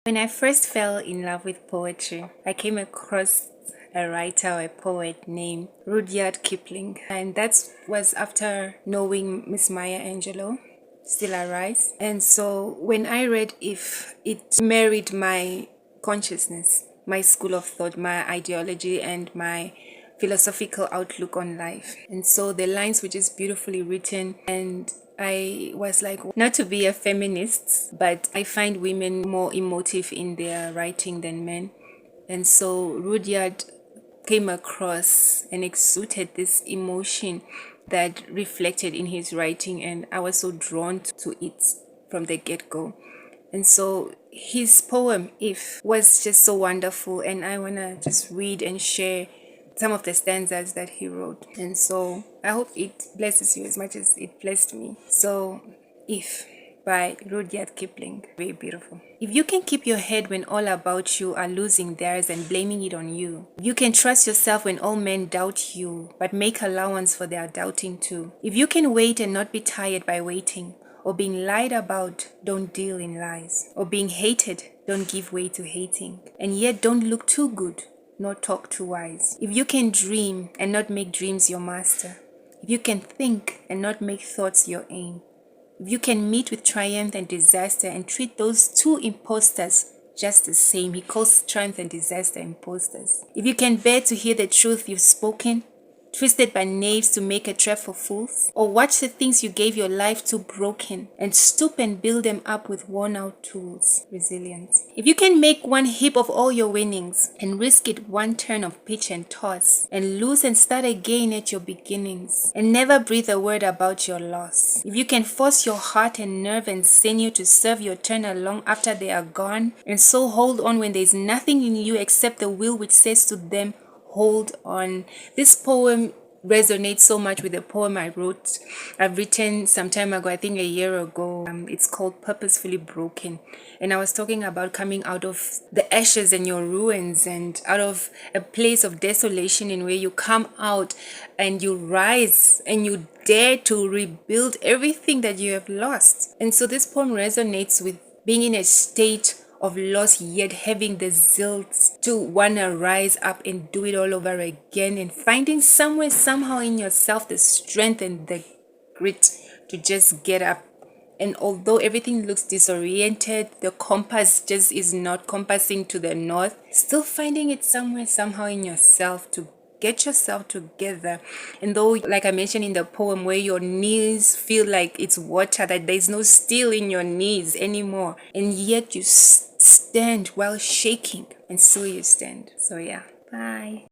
When I first fell in love with poetry, I came across a writer or a poet named Rudyard Kipling, and that was after knowing Miss Maya Angelou, Still I Rise. And so when I read If, it married my consciousness, my school of thought, my ideology, and my philosophical outlook on life. And so the lines were just beautifully written, and I was like, not to be a feminist, but I find women more emotive in their writing than men. And so Rudyard came across and exuded this emotion that reflected in his writing, and I was so drawn to it from the get-go. And so his poem If was just so wonderful, and I want to just read and share some of the stanzas that he wrote. And so I hope it blesses you as much as it blessed me. So If by Rudyard Kipling. Very beautiful. If you can keep your head when all about you are losing theirs and blaming it on you. If you can trust yourself when all men doubt you, but make allowance for their doubting too. If you can wait and not be tired by waiting, or being lied about, don't deal in lies. Or being hated, don't give way to hating. And yet don't look too good, nor talk too wise. If you can dream and not make dreams your master. If you can think and not make thoughts your aim. If you can meet with triumph and disaster and treat those two imposters just the same. He calls triumph and disaster imposters. If you can bear to hear the truth you've spoken, twisted by knaves to make a trap for fools, or watch the things you gave your life to broken, and stoop and build them up with worn-out tools, resilience. If you can make one heap of all your winnings, and risk it one turn of pitch and toss, and lose and start again at your beginnings, and never breathe a word about your loss. If you can force your heart and nerve and sinew to serve your turn along after they are gone, and so hold on when there's nothing in you except the will which says to them, hold on. This poem resonates so much with the poem I've written some time ago, I think a year ago. It's called Purposefully Broken. And I was talking about coming out of the ashes and your ruins, and out of a place of desolation, in where you come out and you rise and you dare to rebuild everything that you have lost. And so this poem resonates with being in a state of loss, yet having the zeal to want to rise up and do it all over again, and finding somewhere, somehow in yourself, the strength and the grit to just get up. And although everything looks disoriented, the compass just is not compassing to the north, still finding it somewhere, somehow in yourself to get yourself together. And though, like I mentioned in the poem, where your knees feel like it's water, that there's no steel in your knees anymore, and yet you stand while shaking, and so you stand. So yeah, bye.